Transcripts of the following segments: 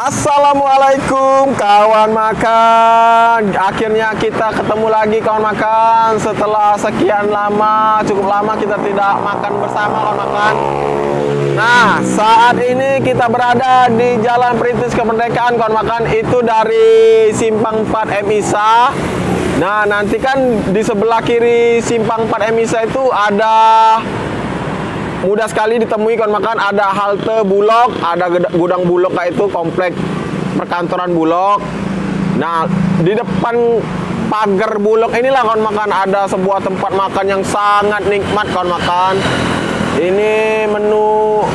Assalamualaikum kawan makan. Akhirnya kita ketemu lagi kawan makan. Setelah sekian lama, cukup lama kita tidak makan bersama kawan makan. Nah, saat ini kita berada di Jalan Perintis Kemerdekaan kawan makan. Itu dari Simpang 4 MISA. Nah, nanti kan di sebelah kiri Simpang 4 MISA itu ada, mudah sekali ditemui kawan makan, ada halte Bulog, ada gudang Bulog, itu komplek perkantoran Bulog. Nah, di depan pagar Bulog inilah kawan makan ada sebuah tempat makan yang sangat nikmat kawan makan. Ini menu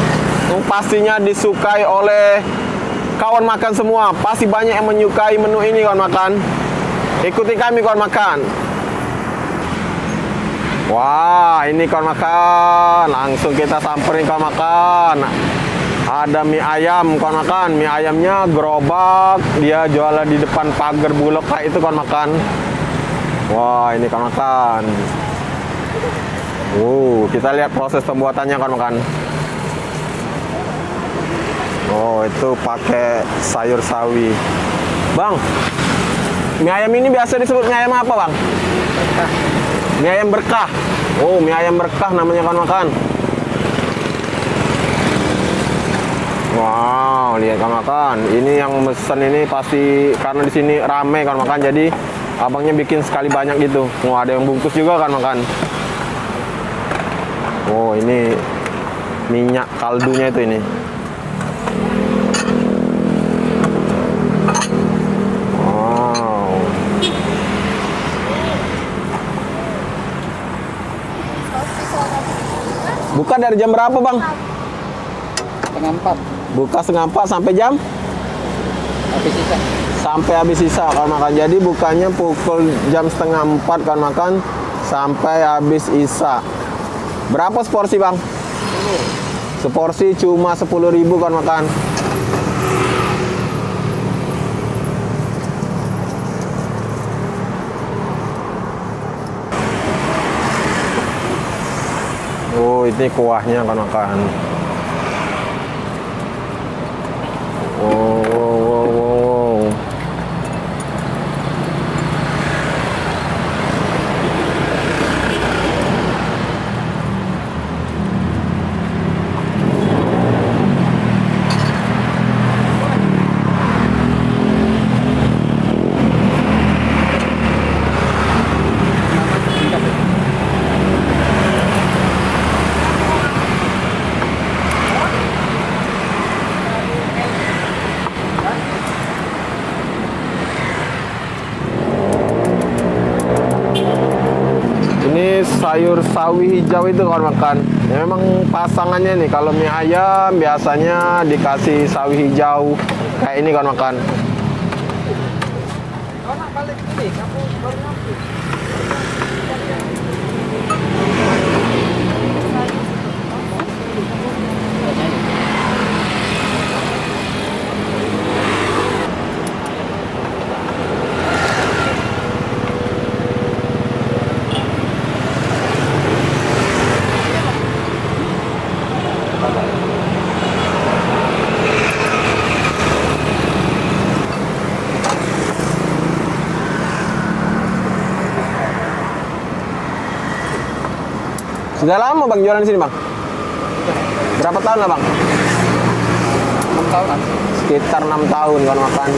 yang pastinya disukai oleh kawan makan semua. Pasti banyak yang menyukai menu ini kawan makan. Ikuti kami kawan makan. Wah, ini kawan makan, langsung kita samperin kawan makan. Ada mie ayam kawan makan, mie ayamnya gerobak, dia jualan di depan pagar Bulog kayak itu kawan makan. Wah, ini kawan makan. Kita lihat proses pembuatannya kawan makan. Oh, itu pakai sayur sawi. Bang, mie ayam ini biasa disebut mie ayam apa bang? Mie ayam berkah. Oh, mie ayam berkah namanya kawan makan. Wow, lihat kawan makan. Ini yang mesen ini pasti karena di sini rame kawan makan. Jadi abangnya bikin sekali banyak gitu. Mau ada yang bungkus juga kawan makan. Oh, ini minyak kaldunya itu ini. Buka dari jam berapa bang? Setengah 4. Buka setengah 4 sampai jam? Habis sisa. Sampai habis sisa kalau makan. Jadi bukanya pukul jam setengah 4 kalau makan sampai habis isa. Berapa seporsi bang? 10. Seporsi cuma 10.000 kalau makan. Oh, ini kuahnya kan makan. Wow. Sayur sawi hijau itu kawan makan. Ya, memang pasangannya nih, kalau mie ayam biasanya dikasih sawi hijau kayak ini kawan makan. Sudah lama bang jualan di sini bang? Berapa tahun lah bang? 6 tahun. Sekitar 6 tahun kalau makan.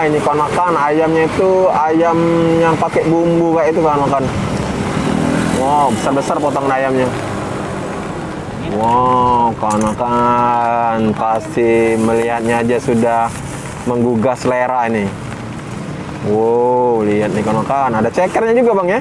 Wah, ini kawan makan ayamnya itu ayam yang pakai bumbu kayak itu kawan makan. Wow, besar-besar potongan ayamnya. Wow, kawan makan pasti melihatnya aja sudah menggugah selera ini. Wow, lihat nih kawan makan. Ada cekernya juga bang ya.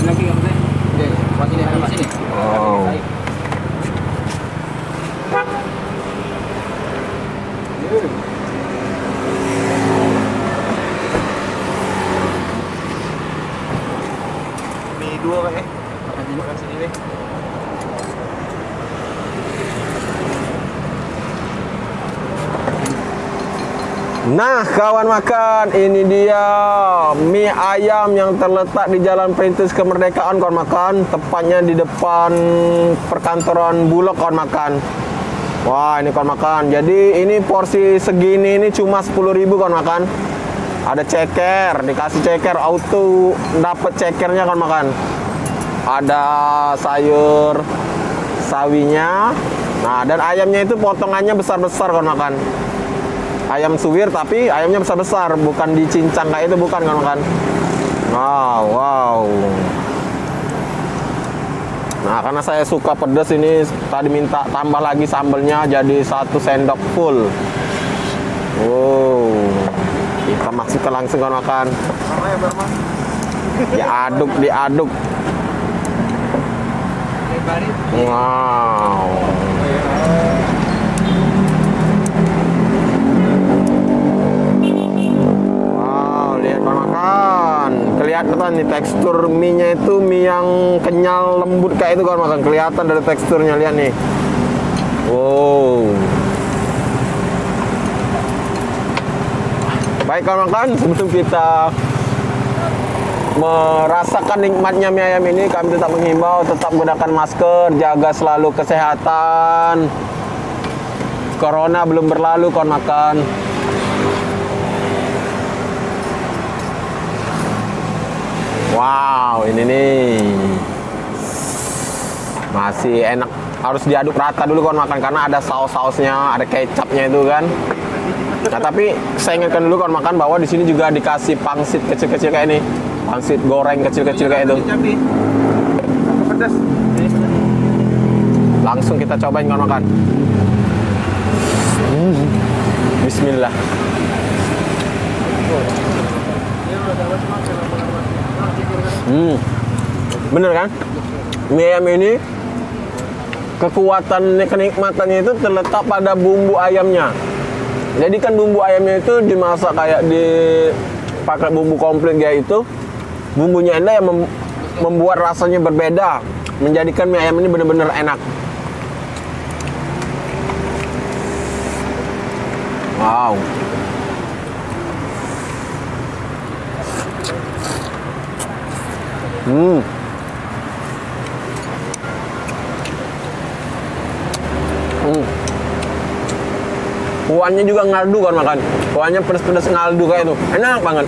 Lagi kamu teh. Oke, pasti di sini. Wow. Mie dua bang ya. Makan sini deh. Nah kawan makan, ini dia mie ayam yang terletak di Jalan Perintis Kemerdekaan kawan makan, tepatnya di depan perkantoran Bulog kawan makan. Wah ini kawan makan, jadi ini porsi segini ini cuma 10.000 kawan makan. Ada ceker, dikasih ceker auto, dapat cekernya kawan makan. Ada sayur sawinya, nah dan ayamnya itu potongannya besar-besar kawan makan. Ayam suwir tapi ayamnya besar-besar, bukan dicincang kayak itu, bukan kan. Wow. Nah, karena saya suka pedas ini tadi minta tambah lagi sambelnya jadi 1 sendok full. Wow. Kita masukkan langsung kan makan. Diaduk. Wow. Kelihatan nih tekstur mie-nya itu mie yang kenyal lembut kayak itu kawan makan, kelihatan dari teksturnya, lihat nih. Wow. Baik kawan makan, sebelum kita merasakan nikmatnya mie ayam ini, kami tetap menghimbau tetap gunakan masker, jaga selalu kesehatan. Corona belum berlalu kawan makan. Wow, ini nih masih enak. Harus diaduk rata dulu kawan makan karena ada saus-sausnya, ada kecapnya itu kan. Nah, tapi saya ingatkan dulu kawan makan bahwa di sini juga dikasih pangsit kecil-kecil kayak ini, pangsit goreng kecil-kecil kayak itu. Langsung kita cobain kawan makan. Bismillah. Bener kan? Mie ayam ini kekuatan kenikmatannya itu terletak pada bumbu ayamnya. Jadi kan bumbu ayamnya itu dimasak kayak pakai bumbu komplit kayak itu. Bumbunya enak yang membuat rasanya berbeda, menjadikan mie ayam ini benar-benar enak. Wow. Kuahnya juga ngaldu kan makan. Kuahnya pedas-pedas ngaldu kayak itu. Enak banget.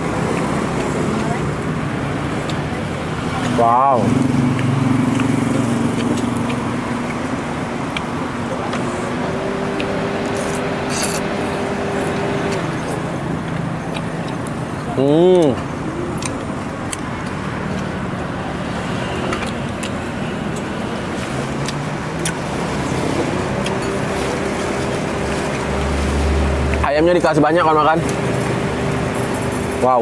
Wow. Ayamnya dikasih banyak kan makan. Wow.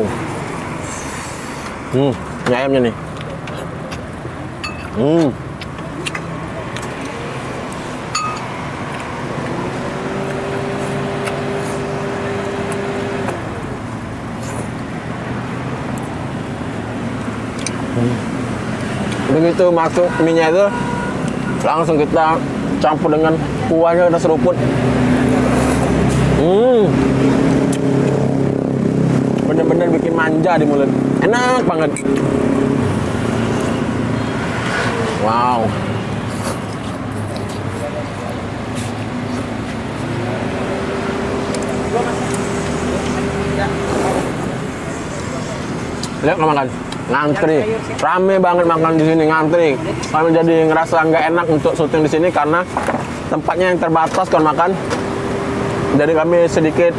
Ini ayamnya nih. Begitu masuk mie-nya itu langsung kita campur dengan kuahnya, kita seruput. Bener-bener bikin manja di mulut. Enak banget. Wow. Lihat makan. ngantri. Rame banget makan di sini, ngantri. Kami jadi ngerasa nggak enak untuk syuting di sini karena tempatnya yang terbatas kan makan. Jadi kami sedikit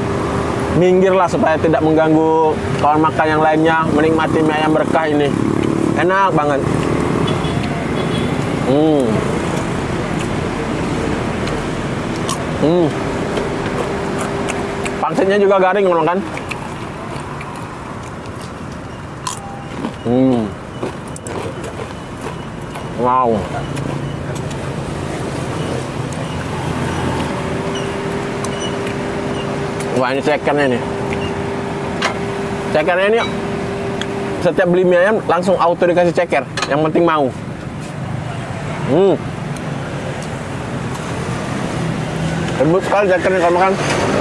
minggir lah supaya tidak mengganggu kawan makan yang lainnya menikmati mie ayam berkah ini. Enak banget. Pangsitnya juga garing kan? Wow. Wah, ini cekernya nih. Cekernya ini setiap beli mie ayam langsung auto dikasih ceker. Yang penting mau. Lembut sekali cekernya kalau makan.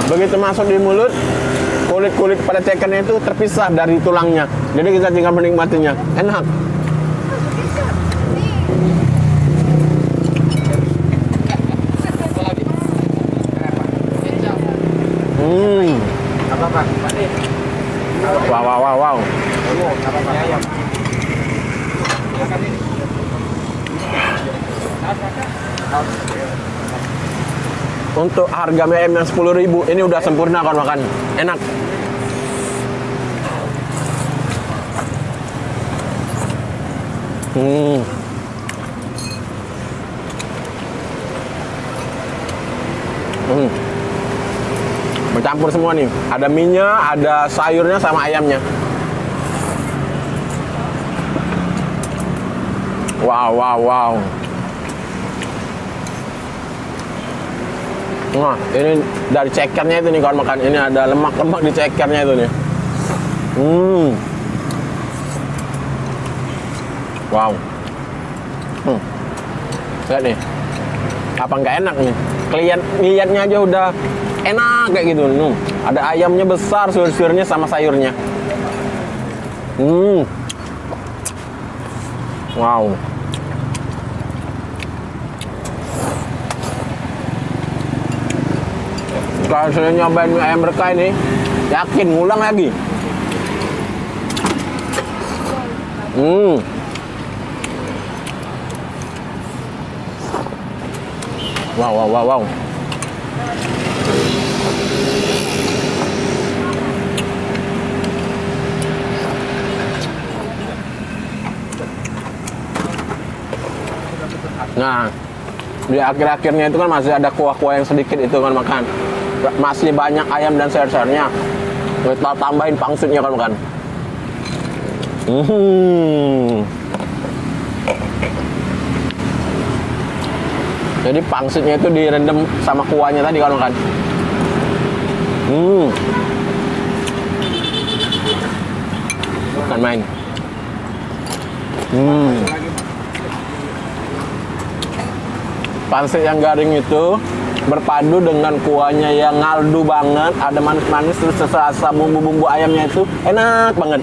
Begitu masuk di mulut, kulit-kulit pada cekernya itu terpisah dari tulangnya. Jadi kita tinggal menikmatinya. Enak. Wow. Untuk harga mie ayam yang 10.000 ini udah sempurna kan makan. Enak. Bercampur semua nih. Ada minyak, ada sayurnya sama ayamnya. Wow. Nah, ini dari cekernya itu nih kawan makan. Ini ada lemak-lemak di cekernya itu nih. Wow. Lihat nih. Apa nggak enak nih? Lihatnya aja udah enak kayak gitu. Ada ayamnya besar, sayur-sayurnya sama sayurnya. Wow. Kalau saya nyobain mie ayam berkah ini, yakin ngulang lagi. Wow. Nah, di akhir-akhirnya itu kan masih ada kuah-kuah yang sedikit itu kan makan. Masih banyak ayam dan sayur-sayurnya. Kita tambahin pangsitnya kan makan. Jadi pangsitnya itu direndam sama kuahnya tadi kalau makan. Bukan main. Pangsit yang garing itu berpadu dengan kuahnya yang ngaldu banget, ada manis-manis terus serasa bumbu-bumbu ayamnya itu enak banget.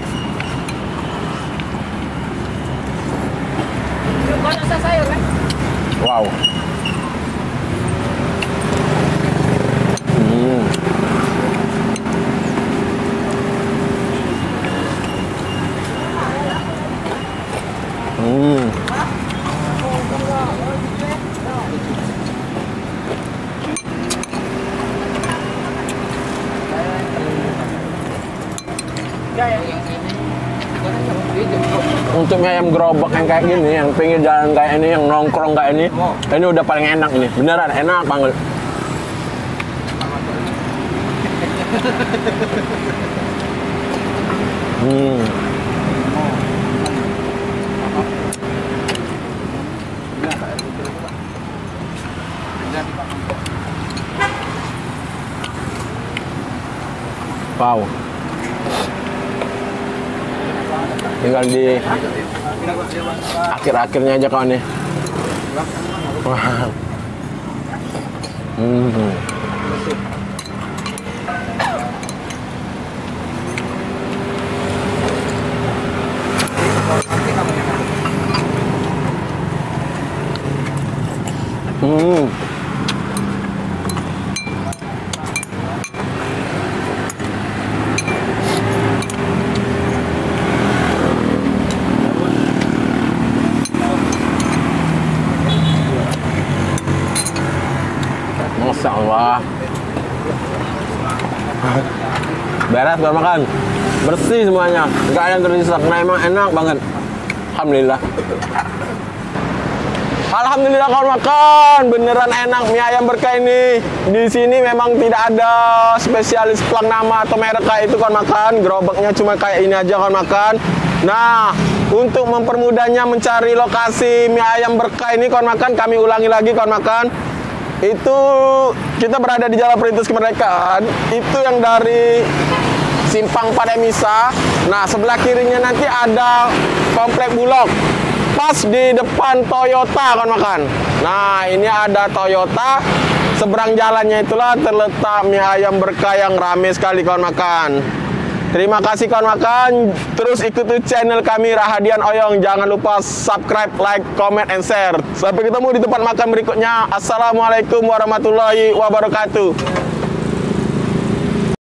Wow. Untuk mie ayam gerobak yang kayak gini, yang pinggir jalan kayak ini, yang nongkrong kayak ini udah paling enak ini. Beneran enak banget. Wow. Tinggal di akhir-akhirnya aja kawan nih. Wah. Wah. Beres kawan makan. Bersih semuanya. Enggak ada yang tersisa. Nah, emang enak banget. Alhamdulillah. Alhamdulillah kawan makan, beneran enak mie ayam berkah ini. Di sini memang tidak ada spesialis plang nama atau merek kayak itu kawan makan. Gerobaknya cuma kayak ini aja kawan makan. Nah, untuk mempermudahnya mencari lokasi mie ayam berkah ini kawan makan, kami ulangi lagi kawan makan. Itu kita berada di Jalan Perintis Kemerdekaan. Itu yang dari Simpang Pademisa. Nah, sebelah kirinya nanti ada Komplek Bulog. Pas di depan Toyota kawan makan. Nah, ini ada Toyota. Seberang jalannya itulah terletak mie ayam berkah yang rame sekali kawan makan. Terima kasih kawan makan. Terus ikuti channel kami Rahadian Oyong. Jangan lupa subscribe, like, comment, and share. Sampai ketemu di tempat makan berikutnya. Assalamualaikum warahmatullahi wabarakatuh.